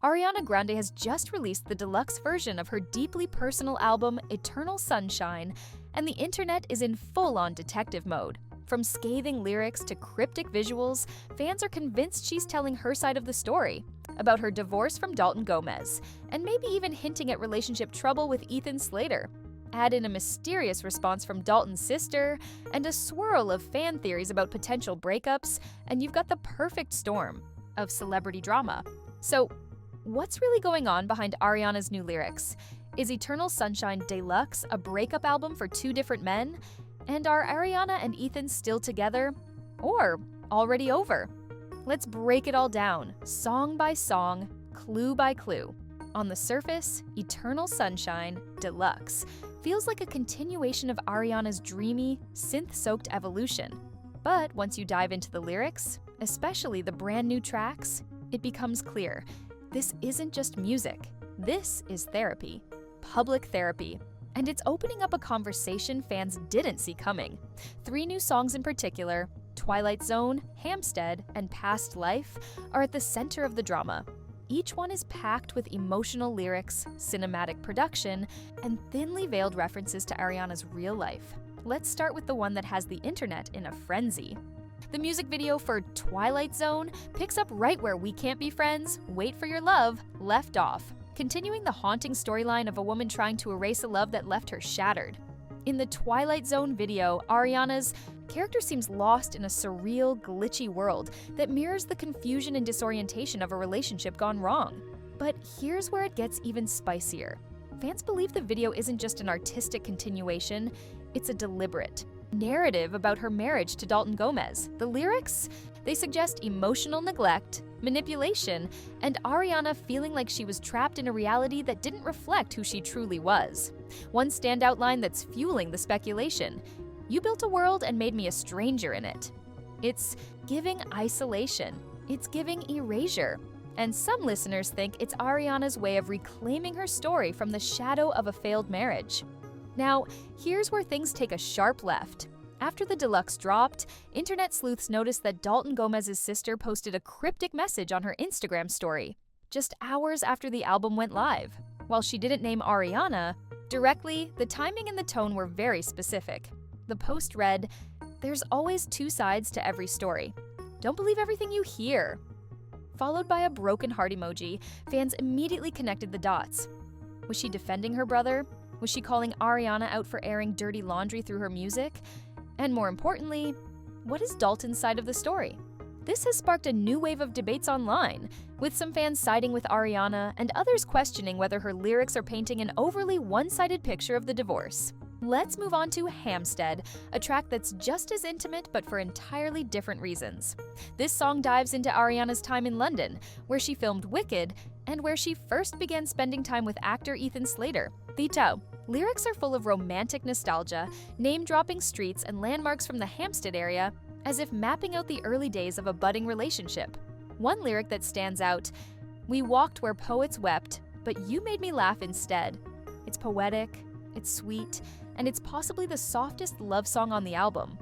Ariana Grande has just released the deluxe version of her deeply personal album Eternal Sunshine, and the internet is in full-on detective mode. From scathing lyrics to cryptic visuals, fans are convinced she's telling her side of the story, about her divorce from Dalton Gomez, and maybe even hinting at relationship trouble with Ethan Slater. Add in a mysterious response from Dalton's sister, and a swirl of fan theories about potential breakups, and you've got the perfect storm of celebrity drama. So, what's really going on behind Ariana's new lyrics? Is Eternal Sunshine Deluxe a breakup album for two different men? And are Ariana and Ethan still together? Or already over? Let's break it all down, song by song, clue by clue. On the surface, Eternal Sunshine Deluxe feels like a continuation of Ariana's dreamy, synth-soaked evolution. But once you dive into the lyrics, especially the brand new tracks, it becomes clear. This isn't just music. This is therapy. Public therapy. And it's opening up a conversation fans didn't see coming. 3 new songs in particular, Twilight Zone, Hamstead, and Past Life, are at the center of the drama. Each one is packed with emotional lyrics, cinematic production, and thinly veiled references to Ariana's real life. Let's start with the one that has the internet in a frenzy. The music video for Twilight Zone picks up right where We Can't Be Friends, Wait for Your Love left off, continuing the haunting storyline of a woman trying to erase a love that left her shattered. In the Twilight Zone video, Ariana's character seems lost in a surreal, glitchy world that mirrors the confusion and disorientation of a relationship gone wrong. But here's where it gets even spicier. Fans believe the video isn't just an artistic continuation, it's a deliberate narrative about her marriage to Dalton Gomez. The lyrics? They suggest emotional neglect, manipulation, and Ariana feeling like she was trapped in a reality that didn't reflect who she truly was. One standout line that's fueling the speculation: "You built a world and made me a stranger in it." It's giving isolation. It's giving erasure. And some listeners think it's Ariana's way of reclaiming her story from the shadow of a failed marriage. Now, here's where things take a sharp left. After the deluxe dropped, internet sleuths noticed that Dalton Gomez's sister posted a cryptic message on her Instagram story, just hours after the album went live. While she didn't name Ariana directly, the timing and the tone were very specific. The post read, "There's always 2 sides to every story. Don't believe everything you hear." Followed by a broken heart emoji, fans immediately connected the dots. Was she defending her brother? Was she calling Ariana out for airing dirty laundry through her music? And more importantly, what is Dalton's side of the story? This has sparked a new wave of debates online, with some fans siding with Ariana and others questioning whether her lyrics are painting an overly one-sided picture of the divorce. Let's move on to Hamstead, a track that's just as intimate but for entirely different reasons. This song dives into Ariana's time in London, where she filmed Wicked, and where she first began spending time with actor Ethan Slater. The lyrics are full of romantic nostalgia, name-dropping streets and landmarks from the Hamstead area, as if mapping out the early days of a budding relationship. One lyric that stands out: "We walked where poets wept, but you made me laugh instead." It's poetic, it's sweet, and it's possibly the softest love song on the album.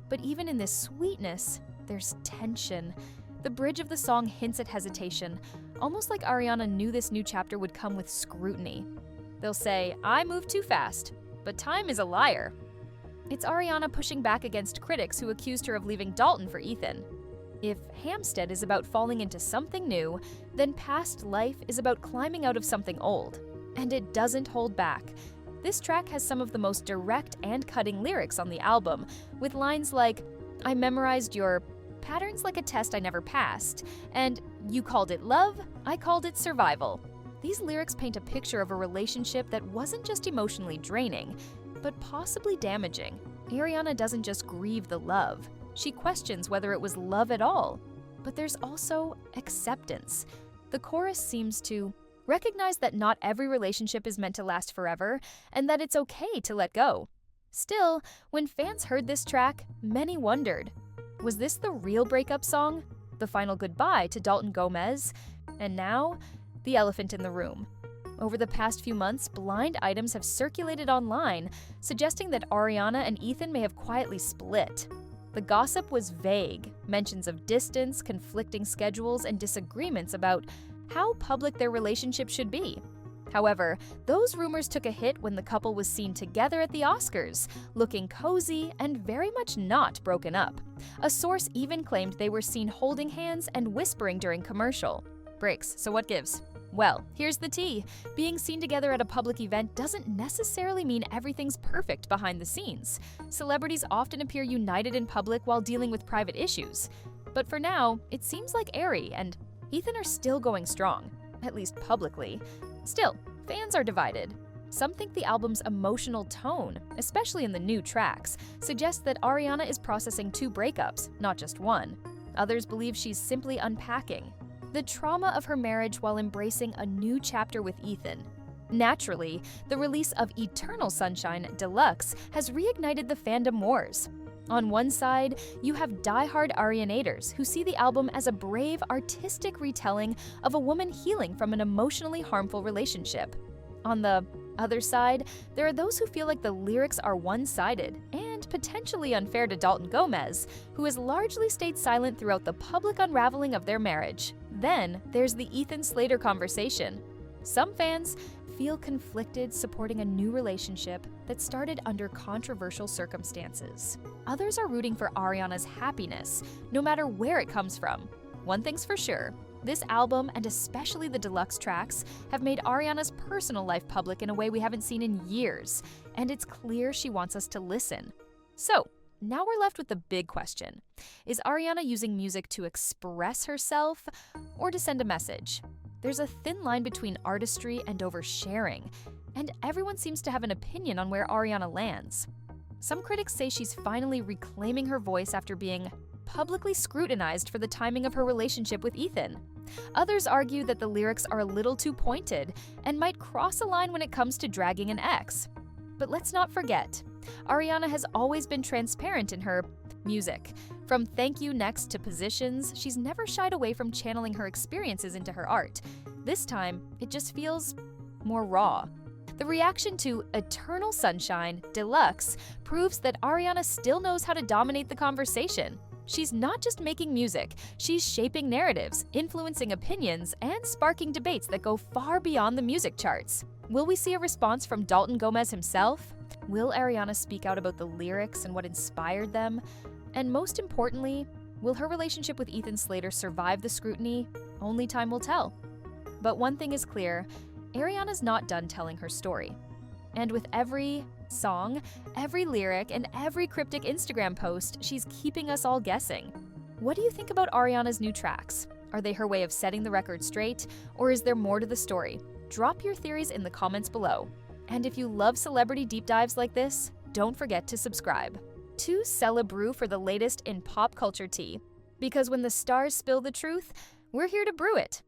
But even in this sweetness, there's tension. The bridge of the song hints at hesitation, almost like Ariana knew this new chapter would come with scrutiny. They'll say, "I moved too fast, but time is a liar." It's Ariana pushing back against critics who accused her of leaving Dalton for Ethan. If Hamstead is about falling into something new, then Past Life is about climbing out of something old. And it doesn't hold back. This track has some of the most direct and cutting lyrics on the album, with lines like, "I memorized your patterns like a test I never passed," and "You called it love, I called it survival." These lyrics paint a picture of a relationship that wasn't just emotionally draining, but possibly damaging. Ariana doesn't just grieve the love, she questions whether it was love at all. But there's also acceptance. The chorus seems to recognize that not every relationship is meant to last forever, and that it's okay to let go. Still, when fans heard this track, many wondered, was this the real breakup song? The final goodbye to Dalton Gomez? And now, the elephant in the room. Over the past few months, blind items have circulated online, suggesting that Ariana and Ethan may have quietly split. The gossip was vague, mentions of distance, conflicting schedules, and disagreements about how public their relationship should be. However, those rumors took a hit when the couple was seen together at the Oscars, looking cozy and very much not broken up. A source even claimed they were seen holding hands and whispering during commercial. Breaks, so what gives? Well, here's the tea. Being seen together at a public event doesn't necessarily mean everything's perfect behind the scenes. Celebrities often appear united in public while dealing with private issues. But for now, it seems like Ari and Ethan are still going strong, at least publicly. Still, fans are divided. Some think the album's emotional tone, especially in the new tracks, suggests that Ariana is processing 2 breakups, not just one. Others believe she's simply unpacking the trauma of her marriage while embracing a new chapter with Ethan. Naturally, the release of Eternal Sunshine Deluxe has reignited the fandom wars. On one side, you have diehard Arianators who see the album as a brave, artistic retelling of a woman healing from an emotionally harmful relationship. On the other side, there are those who feel like the lyrics are one-sided and potentially unfair to Dalton Gomez, who has largely stayed silent throughout the public unraveling of their marriage. Then, there's the Ethan Slater conversation. Some fans feel conflicted supporting a new relationship that started under controversial circumstances. Others are rooting for Ariana's happiness, no matter where it comes from. One thing's for sure, this album, and especially the deluxe tracks, have made Ariana's personal life public in a way we haven't seen in years, and it's clear she wants us to listen. So, now we're left with the big question. Is Ariana using music to express herself or to send a message? There's a thin line between artistry and oversharing, and everyone seems to have an opinion on where Ariana lands. Some critics say she's finally reclaiming her voice after being publicly scrutinized for the timing of her relationship with Ethan. Others argue that the lyrics are a little too pointed and might cross a line when it comes to dragging an ex. But let's not forget, Ariana has always been transparent in her music. From Thank You Next to Positions, she's never shied away from channeling her experiences into her art. This time, it just feels more raw. The reaction to Eternal Sunshine Deluxe proves that Ariana still knows how to dominate the conversation. She's not just making music, she's shaping narratives, influencing opinions, and sparking debates that go far beyond the music charts. Will we see a response from Dalton Gomez himself? Will Ariana speak out about the lyrics and what inspired them? And most importantly, will her relationship with Ethan Slater survive the scrutiny? Only time will tell. But one thing is clear, Ariana's not done telling her story. And with every song, every lyric, and every cryptic Instagram post, she's keeping us all guessing. What do you think about Ariana's new tracks? Are they her way of setting the record straight, or is there more to the story? Drop your theories in the comments below. And if you love celebrity deep dives like this, don't forget to subscribe. To Celebrew for the latest in pop culture tea. Because when the stars spill the truth, we're here to brew it.